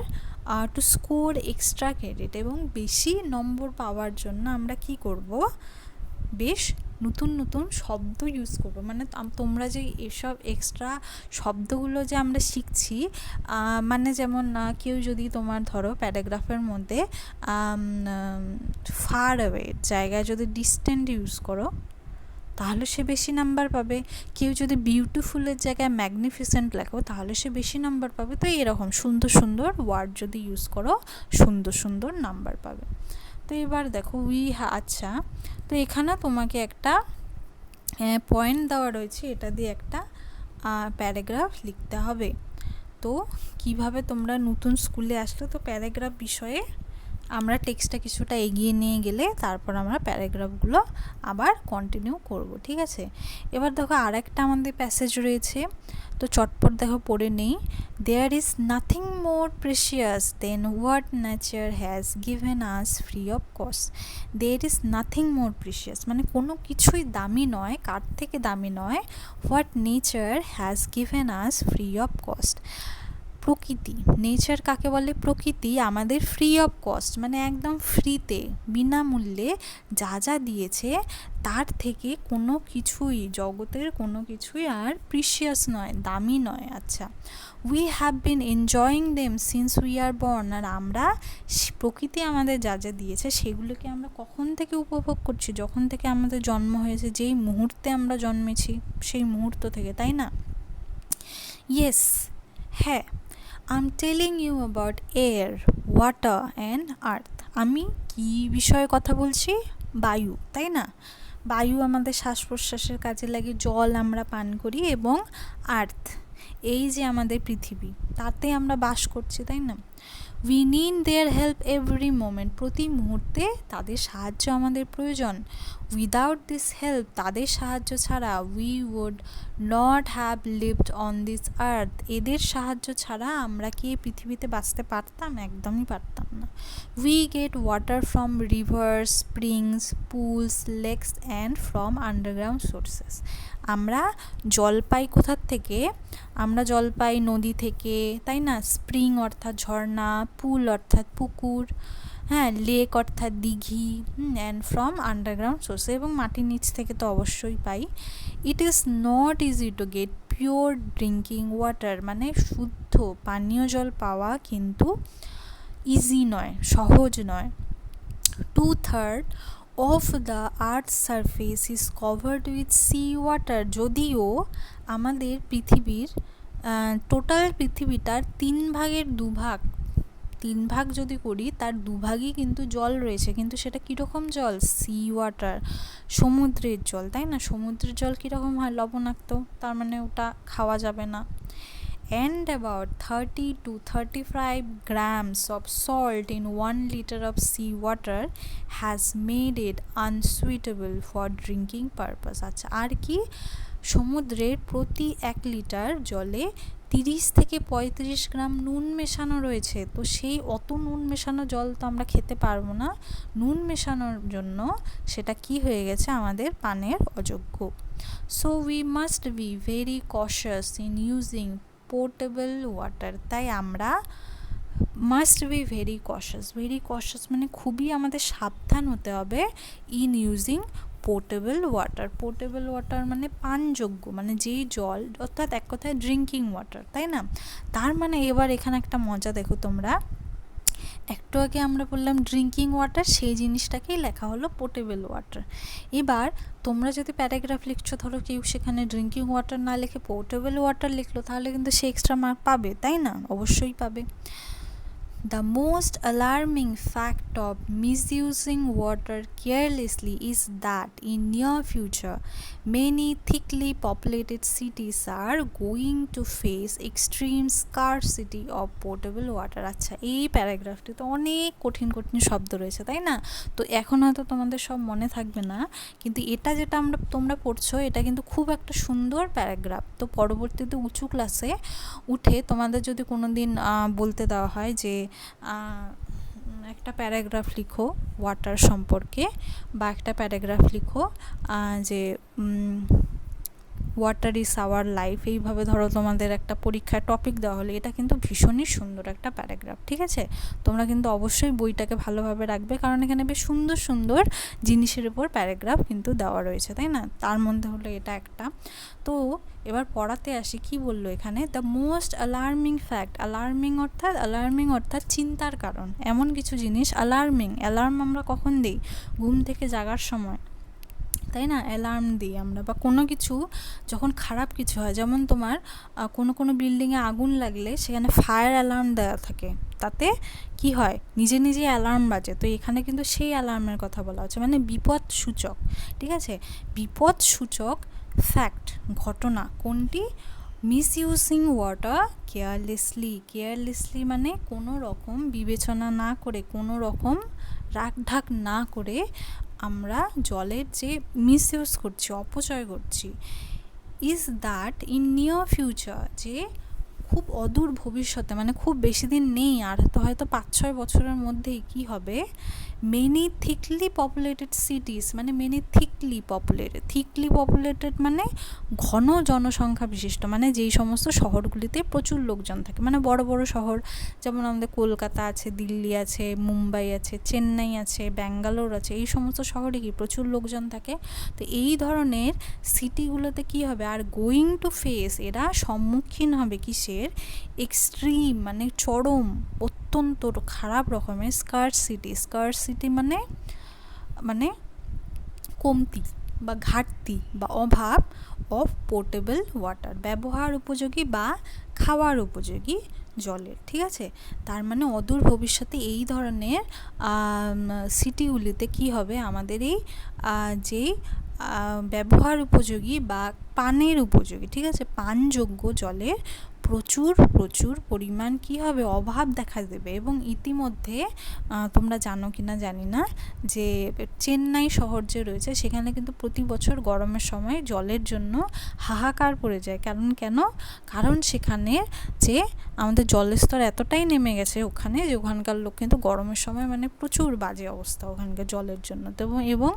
টু স্কোর এক্সট্রা ক্রেডিট, এবং বেশি নম্বর পাওয়ার জন্য আমরা কি করব, বেশ নতুন নতুন শব্দ ইউজ করব। মানে তোমরা যে এসব এক্সট্রা শব্দগুলো যে আমরা শিখছি, মানে যেমন কেউ যদি তোমার ধরো প্যারাগ্রাফের মধ্যে ফার অ্যাওয়ে জায়গায় যদি ডিস্টেন্ট ইউজ করো তাহলে সে বেশি নাম্বার পাবে। কেউ যদি বিউটিফুলের জায়গায় ম্যাগনিফিসেন্ট লেখো তাহলে সে বেশি নাম্বার পাবে। তো এরকম সুন্দর সুন্দর ওয়ার্ড যদি ইউজ করো সুন্দর সুন্দর নাম্বার পাবে। তো এবার দেখো আচ্ছা, তো এখানে তোমাকে একটা পয়েন্ট দেওয়া রয়েছে, এটা দিয়ে একটা প্যারাগ্রাফ লিখতে হবে। তো কিভাবে তোমরা নতুন স্কুলে আসলে তো প্যারাগ্রাফ বিষয়ে আমরা টেক্সটটা কিছুটা এগিয়ে নিয়ে গেলে তারপর আমরা প্যারাগ্রাফগুলো আবার কন্টিনিউ করব। ঠিক আছে, এবার দেখো আর একটা আমাদের প্যাসেজ রয়েছে, তো চটপট দেখো পড়ে নেই। There is nothing more precious than what nature has given us free of cost. There is nothing more precious মানে কোনো কিছুই দামি নয়, কার থেকে দামি নয়, what nature has given us free of cost. প্রকৃতি, নেচার কাকে বলে, প্রকৃতি আমাদের ফ্রি অফ কস্ট মানে একদম ফ্রিতে বিনামূল্যে যা যা দিয়েছে তার থেকে কোনো কিছুই, জগতের কোনো কিছুই আর প্রিশিয়াস নয়, দামি নয়। আচ্ছা, we have been enjoying them since we are born, আর আমরা প্রকৃতি আমাদের যা যা দিয়েছে সেগুলোকে আমরা কখন থেকে উপভোগ করছি, যখন থেকে আমাদের জন্ম হয়েছে, যেই মুহূর্তে আমরা জন্মেছি সেই মুহূর্ত থেকে, তাই না? ইয়েস, হ্যাঁ, I'm telling you about air, water and earth. আমি কি বিষয়ে কথা বলছি? বায়ু, তাই না? বায়ু আমাদের শ্বাস প্রশ্বাসের কাজে লাগে, জল আমরা পান করি, এবং আর্থ এই যে আমাদের পৃথিবী তাতে আমরা বাস করছি, তাই না? We need their help every moment, প্রতি মুহূর্তে তাদের সাহায্য আমাদের প্রয়োজন। উইদাউট দিস হেল্প, তাদের সাহায্য ছাড়া we would not have lived on this earth, এদের সাহায্য ছাড়া আমরা কি এই পৃথিবীতে বাঁচতে পারতাম? একদমই পারতাম না। We get water from rivers, springs, pools, lakes and from underground sources. আমরা জল পাই কোথার থেকে? আমরা জল পাই নদী থেকে, তাই না? স্প্রিং অর্থাৎ ঝর্ণা, পুল অর্থাৎ পুকুর, হ্যাঁ, লেক অর্থাৎ দিঘি, অ্যান্ড ফ্রম আন্ডারগ্রাউন্ড সোর্স, এবং মাটির নিচ থেকে তো অবশ্যই পাই। It is not easy to get pure drinking water, মানে শুদ্ধ পানীয় জল পাওয়া কিন্তু ইজি নয়, সহজ নয়। 2/3 of the Earth's surface is covered with sea water, যদিও আমাদের পৃথিবীর টোটাল পৃথিবীটার 3/2 যদি করি, তার 2 কিন্তু জল রয়েছে, কিন্তু সেটা কীরকম জল? সি ওয়াটার, সমুদ্রের জল, তাই না? সমুদ্রের জল কীরকম হয়? লবণাক্ত, তার মানে ওটা খাওয়া যাবে না। And about 30 to 35 grams of salt in 1 liter of seawater has made it unsuitable for drinking purpose. আচ্ছা, আর কি? সমুদ্রের প্রতি 1 লিটার জলে 30 থেকে 35 গ্রাম নুন মেশানো রয়েছে। তো সেই অত নুন মেশানো জল তো আমরা খেতে পারবো না। নুন মেশানোর জন্য সেটা কি হয়ে গেছে? আমাদের পানের অযোগ্য। So we must be very cautious in using portable water. তাই আমরা মাস্ট বি ভেরি কশাস মানে খুবই আমাদের সাবধান হতে হবে ইন ইউজিং পোর্টেবল ওয়াটার মানে পানযোগ্য, মানে যেই জল, অর্থাৎ এক কথায় ড্রিঙ্কিং ওয়াটার, তাই না? তার মানে এবার এখানে একটা মজা দেখো তোমরা, একটু আগে আমরা বললাম ড্রিঙ্কিং ওয়াটার, সেই জিনিসটাকেই লেখা হলো পোর্টেবল ওয়াটার। এবার তোমরা যদি প্যারাগ্রাফ লিখছো, ধরো কেউ সেখানে ড্রিঙ্কিং ওয়াটার না লিখে পোর্টেবল ওয়াটার লিখলো, তাহলে কিন্তু সে এক্সট্রা মার্ক পাবে, তাই না? অবশ্যই পাবে। The most alarming fact of misusing water carelessly is that in near future many thickly populated cities are going to face extreme scarcity of potable water. আচ্ছা, এই প্যারাগ্রাফটিতে অনেক কঠিন শব্দ রয়েছে, তাই না? তো এখন হয়তো তোমাদের সব মনে থাকবে না, কিন্তু এটা যেটা তোমরা পড়ছো, এটা কিন্তু খুব একটা সুন্দর প্যারাগ্রাফ। তো পরবর্তীতে উঁচু ক্লাসে উঠে তোমাদের যদি কোনো দিন বলতে দেওয়া হয় যে একটা প্যারাগ্রাফ লিখো ওয়াটার সম্পর্কে, বা একটা প্যারাগ্রাফ লিখো যে ওয়াটার ইজ আওয়ার লাইফ, এইভাবে ধরো তোমাদের একটা পরীক্ষার টপিক দেওয়া হলে, এটা কিন্তু ভীষণই সুন্দর একটা প্যারাগ্রাফ, ঠিক আছে? তোমরা কিন্তু অবশ্যই বইটাকে ভালোভাবে রাখবে, কারণ এখানে বেশ সুন্দর সুন্দর জিনিসের উপর প্যারাগ্রাফ কিন্তু দেওয়া রয়েছে, তাই না? তার মধ্যে হলো এটা একটা। তো এবার পড়াতে আসি, কি বললো এখানে? The most alarming fact, alarming অর্থাৎ চিন্তার কারণ, এমন কিছু জিনিস অ্যালার্ম আমরা কখন দিই? ঘুম থেকে জাগার সময়, তাই না? অ্যালার্ম দিই আমরা, বা কোনো কিছু যখন খারাপ কিছু হয়, যেমন তোমার কোনো বিল্ডিংয়ে আগুন লাগলে সেখানে ফায়ার অ্যালার্ম দেওয়া থাকে, তাতে কি হয়? নিজে নিজে অ্যালার্ম বাজে। তো এখানে কিন্তু সেই অ্যালার্মের কথা বলা হচ্ছে, মানে বিপদ সূচক, ঠিক আছে? বিপদ সূচক ফ্যাক্ট, ঘটনা কোনটি? মিসইউজিং ওয়াটার কেয়ারলেসলি মানে কোনো রকম বিবেচনা না করে, কোনো রকম রাখঢাক না করে আমরা জলের যে মিসইউজ করছি, অপচয় করছি। Is that in near future, যে খুব অদূর ভবিষ্যতে, মানে খুব বেশি দিন নেই, আর তো হয়তো 5-6 বছরের মধ্যেই কি হবে? মেনি থিকলি পপুলেটেড সিটিস, মানে মেনি থিকলি পপুলেটেড মানে ঘন জনসংখ্যা বিশিষ্ট, মানে যেই সমস্ত শহরগুলিতে প্রচুর লোকজন থাকে, মানে বড় বড় শহর, যেমন আমাদের কলকাতা আছে, দিল্লি আছে, মুম্বাই আছে, চেন্নাই আছে, ব্যাঙ্গালোর আছে, এই সমস্ত শহরে কি প্রচুর লোকজন থাকে। তো এই ধরনের সিটিগুলোতে কি হবে? আর গোয়িং টু ফেস, এরা সম্মুখীন হবে কিসের? এক্সট্রিম মানে চরম, অত্যন্ত খারাপ রকমের স্কারসিটি মানে কমতি বা ঘাটতি বা অভাব অফ পোর্টেবল ওয়াটার, ব্যবহার উপযোগী বা খাওয়ার উপযোগী জলের, ঠিক আছে? তার মানে অদূর ভবিষ্যতে এই ধরনের সিটিগুলিতে কি হবে? আমাদের এই যেই ব্যবহার উপযোগী বা পানের উপযোগী, ঠিক আছে, পানযোগ্য জলের প্রচুর প্রচুর পরিমাণ কি হবে, অভাব দেখা দেবে। এবং ইতিমধ্যে তোমরা জানো কি না জানি না যে চেন্নাই শহর যে রয়েছে সেখানে কিন্তু প্রতি বছর গরমের সময় জলের জন্য হাহাকার পড়ে যায়। কারণ সেখানে যে আমাদের জলের স্তর এতটাই নেমে গেছে ওখানে, যে ওখানকার লোক কিন্তু গরমের সময় মানে প্রচুর বাজে অবস্থা ওখানকার জলের জন্য। তো এবং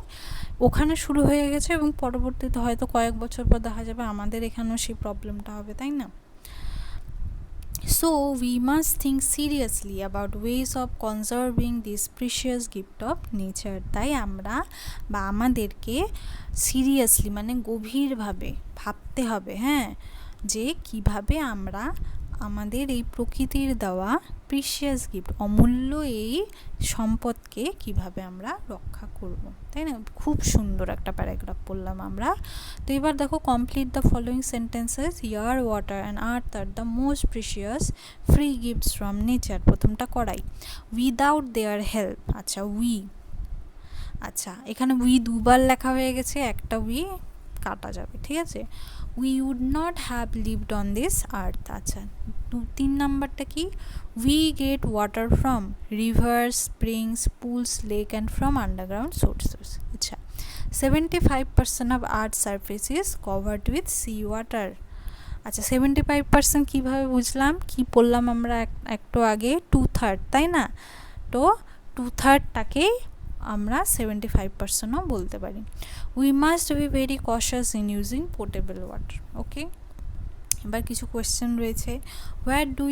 ওখানে শুরু হয়ে গেছে এবং পরবর্তীতে হয়তো কয়েক বছর পর দেখা যাবে আমাদের এখানেও সেই প্রবলেমটা হবে, তাই না? So we must think seriously about ways of conserving this precious gift of nature. তাই আমরা বা আমাদেরকে সিরিয়াসলি মানে গভীরভাবে ভাবতে হবে, হ্যাঁ, যে কিভাবে আমরা আমাদের এই প্রকৃতির দেওয়া প্রিশিয়াস গিফট, অমূল্য এই সম্পদকে কিভাবে আমরা রক্ষা করব, তাই না? খুব সুন্দর একটা প্যারাগ্রাফ পড়লাম আমরা। তো এবার দেখো, complete the following sentences. Air, water and earth are the most precious free gifts from nature. প্রথমটা করাই, উইদাউট দেয়ার হেল্প। আচ্ছা, আচ্ছা এখানে দুবার লেখা হয়ে গেছে, একটা কাটা যাবে, ঠিক আছে? we would not have lived on this earth. আচ্ছা, 3 নাম্বারটা কি, we get water from rivers, springs, pools, lake and from underground sources. আচ্ছা, 75% of earth's surface is covered with sea water. আচ্ছা, 75% কিভাবে বুঝলাম, কি পড়লাম আমরা একটু আগে, 2/3, তাই না? তো 2/3টাকেই আমরা 75%ও বলতে পারি। We must be very cautious in using portable water. Okay, এবার কিছু কোয়েশ্চেন রয়েছে। Where do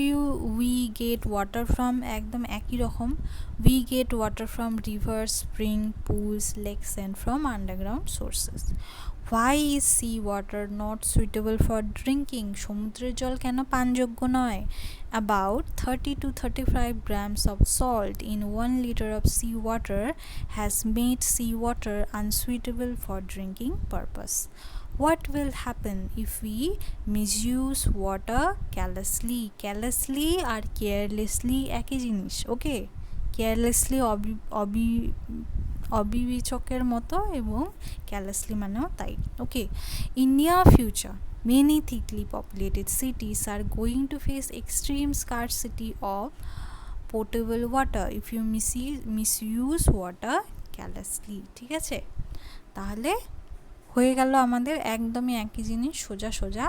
we get water from? একদম একই রকম, we get water from river, spring, pools, lakes and from underground sources. Why is sea water not suitable for drinking? সমুদ্রের জল কেন পানযোগ্য নয়? About 30 to 35 grams of salt in 1 liter of seawater has made seawater unsuitable for drinking purpose. What will happen if we misuse water carelessly? Carelessly R carelessly একই জিনিস, ওকে? কেয়ারলেসলি অবিবেচকের মতো এবং carelessly মানেও তাই, ওকে? In near future, many thickly populated cities are going to face extreme scarcity of potable water if you misuse water carelessly. ঠিক আছে, তাহলে হয়ে গেল আমাদের একদমই একই জিনিস, সোজা সোজা।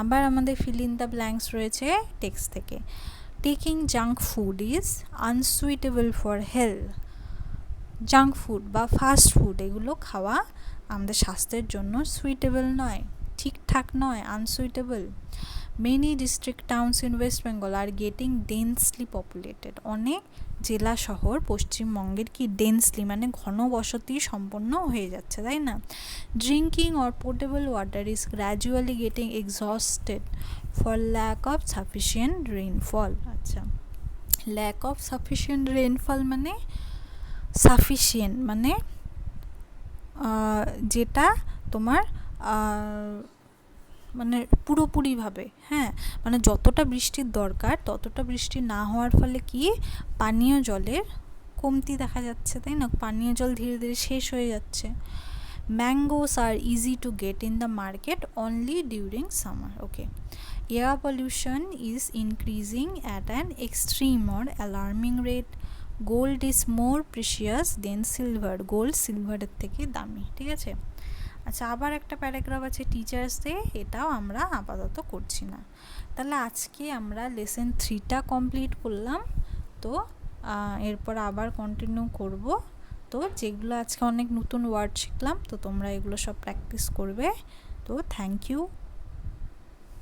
আবার আমাদের fill in the blanks রয়েছে টেক্সট থেকে। Taking junk food is unsuitable for health. Junk food বা ফাস্ট ফুড এগুলো খাওয়া আমাদের স্বাস্থ্যের জন্য সুইটেবল নয়, ঠিকঠাক নয়, unsuitable. Many district towns in West Bengal are getting densely populated. অনেক জেলা শহর পশ্চিমবঙ্গের কি ডেন্সলি মানে ঘনবসতি সম্পন্ন হয়ে যাচ্ছে, তাই না? Drinking or portable water is gradually getting exhausted for lack of sufficient rainfall. আচ্ছা, ল্যাক অফ সাফিসিয়েন্ট রেইনফল মানে সাফিসিয়েন্ট মানে যেটা তোমার মানে পুরোপুরিভাবে, হ্যাঁ, মানে যতটা বৃষ্টির দরকার ততটা বৃষ্টি না হওয়ার ফলে কি পানীয় জলের কমতি দেখা যাচ্ছে, তাই না? পানীয় জল ধীরে ধীরে শেষ হয়ে যাচ্ছে। Mangoes are easy to get in the market only during summer. Okay, air pollution is increasing at an extreme or alarming rate. Gold is more precious than silver. Gold সিলভারের থেকে দামি, ঠিক আছে? আচ্ছা, আবার একটা প্যারাগ্রাফ আছে টিচার্স ডে, এটাও আমরা আপাতত করছি না। তাহলে আজকে আমরা লেসন 3টা কমপ্লিট করলাম। তো এরপর আবার কন্টিনিউ করব। তো যেগুলো আজকে অনেক নতুন ওয়ার্ড শিখলাম, তো তোমরা এগুলো সব প্র্যাকটিস করবে। তো থ্যাংক ইউ।